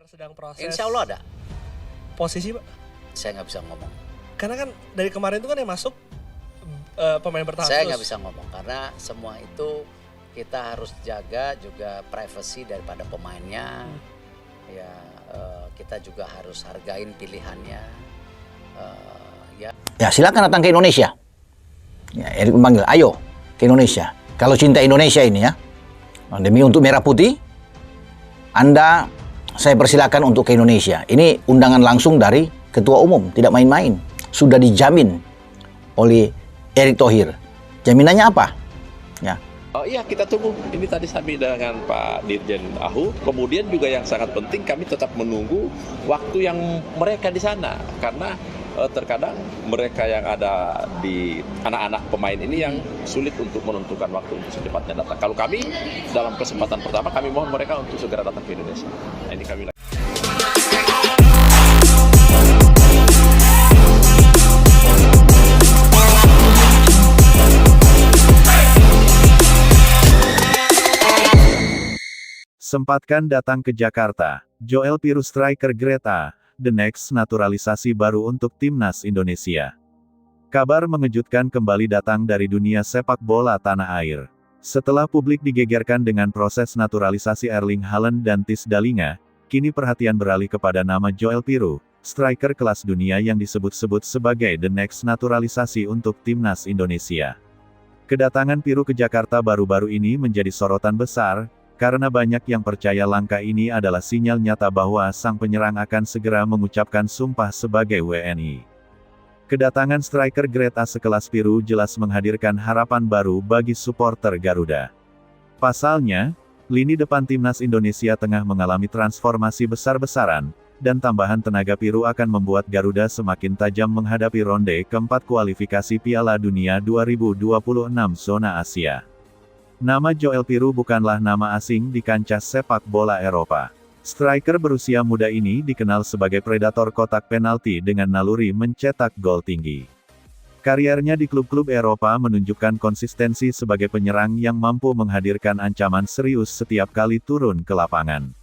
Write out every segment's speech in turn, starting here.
sedang proses. Insya Allah ada. Posisi Pak? Saya nggak bisa ngomong. Karena kan dari kemarin itu kan yang masuk pemain bertahan Saya terus. nggak bisa ngomong karena semua itu kita harus jaga juga privasi daripada pemainnya. Ya kita juga harus hargain pilihannya. Ya silakan datang ke Indonesia. Ya, Erik memanggil, ayo ke Indonesia. Kalau cinta Indonesia ini ya, demi untuk merah putih, Anda saya persilakan untuk ke Indonesia. Ini undangan langsung dari Ketua Umum, tidak main-main. Sudah dijamin oleh Erick Thohir. Jaminannya apa? Ya. Oh iya, kita tunggu. Ini tadi kami dengan Pak Dirjen AHU. Kemudian juga yang sangat penting kami tetap menunggu waktu yang mereka di sana. Karena terkadang mereka yang ada di anak-anak pemain ini yang sulit untuk menentukan waktu untuk secepatnya datang. Kalau kami dalam kesempatan pertama kami mohon mereka untuk segera datang ke Indonesia. Nah, ini kami Sempatkan datang ke Jakarta. Joel Piru striker Grade A, the next naturalisasi baru untuk timnas Indonesia. Kabar mengejutkan kembali datang dari dunia sepak bola tanah air. Setelah publik digegerkan dengan proses naturalisasi Erling Haaland dan Tis Dalinga, kini perhatian beralih kepada nama Joel Piru, striker kelas dunia yang disebut-sebut sebagai the next naturalisasi untuk timnas Indonesia. Kedatangan Piru ke Jakarta baru-baru ini menjadi sorotan besar, karena banyak yang percaya langkah ini adalah sinyal nyata bahwa sang penyerang akan segera mengucapkan sumpah sebagai WNI. Kedatangan striker Grade A sekelas Piru jelas menghadirkan harapan baru bagi supporter Garuda. Pasalnya, lini depan timnas Indonesia tengah mengalami transformasi besar-besaran, dan tambahan tenaga Piru akan membuat Garuda semakin tajam menghadapi ronde keempat kualifikasi Piala Dunia 2026 zona Asia. Nama Joel Piru bukanlah nama asing di kancah sepak bola Eropa. Striker berusia muda ini dikenal sebagai predator kotak penalti dengan naluri mencetak gol tinggi. Kariernya di klub-klub Eropa menunjukkan konsistensi sebagai penyerang yang mampu menghadirkan ancaman serius setiap kali turun ke lapangan.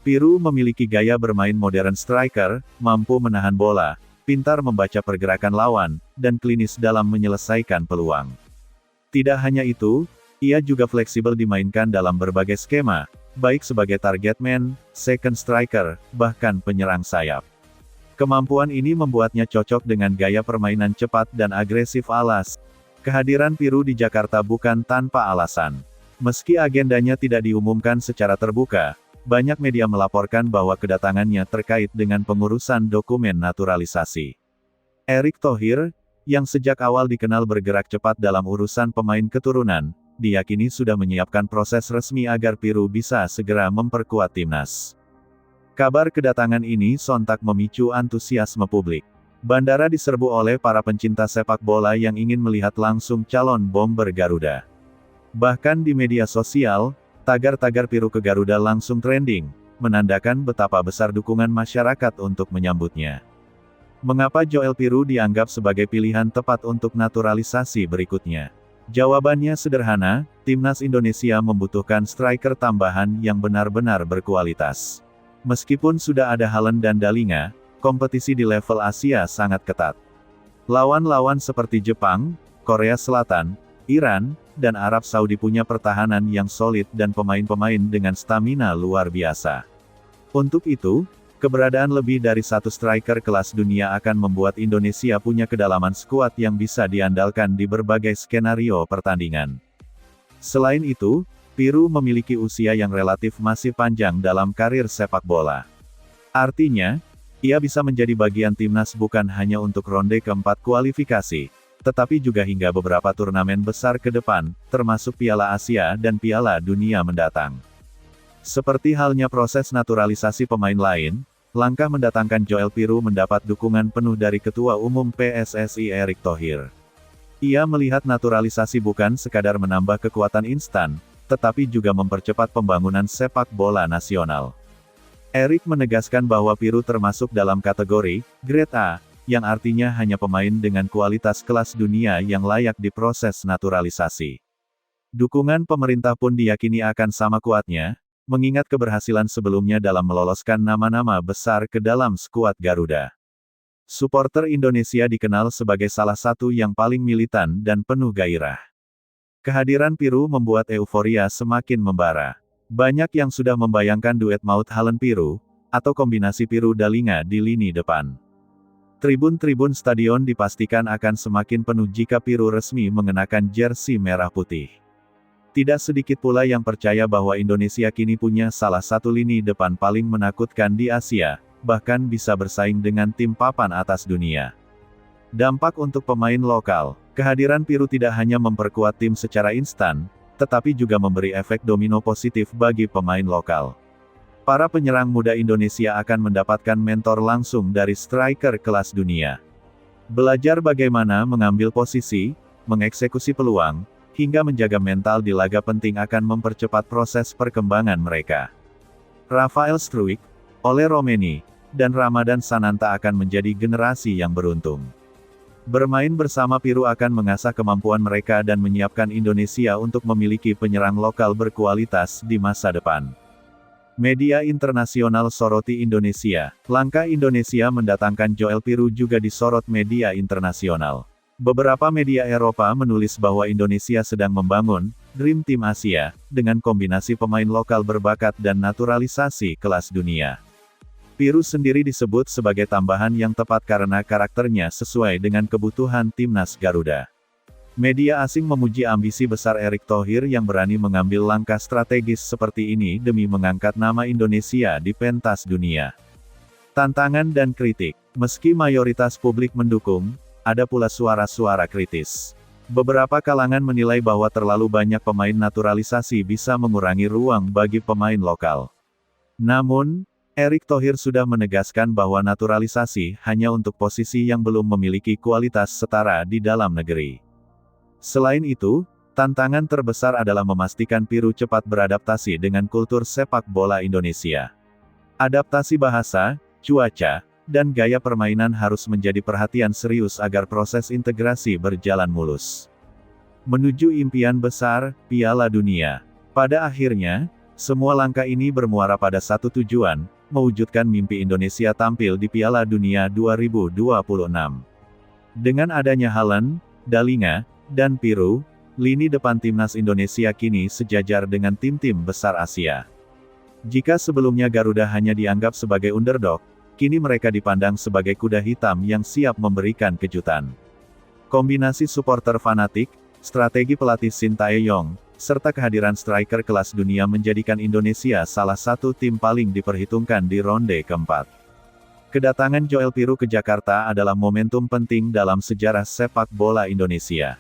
Piru memiliki gaya bermain modern striker, mampu menahan bola, pintar membaca pergerakan lawan, dan klinis dalam menyelesaikan peluang. Tidak hanya itu, ia juga fleksibel dimainkan dalam berbagai skema, baik sebagai target man, second striker, bahkan penyerang sayap. Kemampuan ini membuatnya cocok dengan gaya permainan cepat dan agresif alas. Kehadiran Piru di Jakarta bukan tanpa alasan. Meski agendanya tidak diumumkan secara terbuka, banyak media melaporkan bahwa kedatangannya terkait dengan pengurusan dokumen naturalisasi. Erick Thohir, yang sejak awal dikenal bergerak cepat dalam urusan pemain keturunan, diyakini sudah menyiapkan proses resmi agar Piru bisa segera memperkuat timnas. Kabar kedatangan ini sontak memicu antusiasme publik. Bandara diserbu oleh para pencinta sepak bola yang ingin melihat langsung calon bomber Garuda. Bahkan di media sosial, tagar-tagar Piru ke Garuda langsung trending, menandakan betapa besar dukungan masyarakat untuk menyambutnya. Mengapa Joel Piru dianggap sebagai pilihan tepat untuk naturalisasi berikutnya? Jawabannya sederhana, timnas Indonesia membutuhkan striker tambahan yang benar-benar berkualitas. Meskipun sudah ada Haaland dan Dalinga, kompetisi di level Asia sangat ketat. Lawan-lawan seperti Jepang, Korea Selatan, Iran, dan Arab Saudi punya pertahanan yang solid dan pemain-pemain dengan stamina luar biasa. Untuk itu, keberadaan lebih dari satu striker kelas dunia akan membuat Indonesia punya kedalaman skuad yang bisa diandalkan di berbagai skenario pertandingan. Selain itu, Piru memiliki usia yang relatif masih panjang dalam karir sepak bola. Artinya, ia bisa menjadi bagian timnas bukan hanya untuk ronde keempat kualifikasi, tetapi juga hingga beberapa turnamen besar ke depan, termasuk Piala Asia dan Piala Dunia mendatang. Seperti halnya proses naturalisasi pemain lain, langkah mendatangkan Joel Piru mendapat dukungan penuh dari Ketua Umum PSSI Erick Thohir. Ia melihat naturalisasi bukan sekadar menambah kekuatan instan, tetapi juga mempercepat pembangunan sepak bola nasional. Erick menegaskan bahwa Piru termasuk dalam kategori Grade A, yang artinya hanya pemain dengan kualitas kelas dunia yang layak diproses naturalisasi. Dukungan pemerintah pun diyakini akan sama kuatnya, mengingat keberhasilan sebelumnya dalam meloloskan nama-nama besar ke dalam skuad Garuda. Suporter Indonesia dikenal sebagai salah satu yang paling militan dan penuh gairah. Kehadiran Piru membuat euforia semakin membara. Banyak yang sudah membayangkan duet maut Haaland Piru, atau kombinasi Piru Dalinga di lini depan. Tribun-tribun stadion dipastikan akan semakin penuh jika Piru resmi mengenakan jersey merah putih. Tidak sedikit pula yang percaya bahwa Indonesia kini punya salah satu lini depan paling menakutkan di Asia, bahkan bisa bersaing dengan tim papan atas dunia. Dampak untuk pemain lokal, kehadiran Piru tidak hanya memperkuat tim secara instan, tetapi juga memberi efek domino positif bagi pemain lokal. Para penyerang muda Indonesia akan mendapatkan mentor langsung dari striker kelas dunia. Belajar bagaimana mengambil posisi, mengeksekusi peluang, hingga menjaga mental di laga penting akan mempercepat proses perkembangan mereka. Rafael Struijk, Ole Romeni, dan Ramadan Sananta akan menjadi generasi yang beruntung. Bermain bersama Piru akan mengasah kemampuan mereka dan menyiapkan Indonesia untuk memiliki penyerang lokal berkualitas di masa depan. Media internasional soroti Indonesia. Langkah Indonesia mendatangkan Joel Piru juga disorot media internasional. Beberapa media Eropa menulis bahwa Indonesia sedang membangun Dream Team Asia, dengan kombinasi pemain lokal berbakat dan naturalisasi kelas dunia. Piru sendiri disebut sebagai tambahan yang tepat karena karakternya sesuai dengan kebutuhan timnas Garuda. Media asing memuji ambisi besar Erick Thohir yang berani mengambil langkah strategis seperti ini demi mengangkat nama Indonesia di pentas dunia. Tantangan dan kritik. Meski mayoritas publik mendukung, ada pula suara-suara kritis. Beberapa kalangan menilai bahwa terlalu banyak pemain naturalisasi bisa mengurangi ruang bagi pemain lokal. Namun, Erick Thohir sudah menegaskan bahwa naturalisasi hanya untuk posisi yang belum memiliki kualitas setara di dalam negeri. Selain itu, tantangan terbesar adalah memastikan Piru cepat beradaptasi dengan kultur sepak bola Indonesia. Adaptasi bahasa, cuaca, dan gaya permainan harus menjadi perhatian serius agar proses integrasi berjalan mulus. Menuju impian besar, Piala Dunia. Pada akhirnya, semua langkah ini bermuara pada satu tujuan, mewujudkan mimpi Indonesia tampil di Piala Dunia 2026. Dengan adanya Haaland, Dalinga, dan Piru, lini depan timnas Indonesia kini sejajar dengan tim-tim besar Asia. Jika sebelumnya Garuda hanya dianggap sebagai underdog, kini mereka dipandang sebagai kuda hitam yang siap memberikan kejutan. Kombinasi suporter fanatik, strategi pelatih Shin Tae-yong, serta kehadiran striker kelas dunia menjadikan Indonesia salah satu tim paling diperhitungkan di ronde keempat. Kedatangan Joel Piru ke Jakarta adalah momentum penting dalam sejarah sepak bola Indonesia.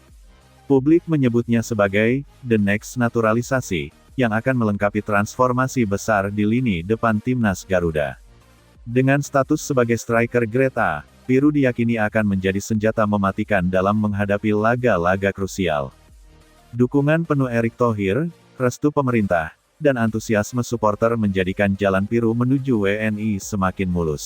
Publik menyebutnya sebagai the next naturalisasi, yang akan melengkapi transformasi besar di lini depan timnas Garuda. Dengan status sebagai striker Grade A, Piru diyakini akan menjadi senjata mematikan dalam menghadapi laga-laga krusial. Dukungan penuh Erick Thohir, restu pemerintah, dan antusiasme suporter menjadikan jalan Piru menuju WNI semakin mulus.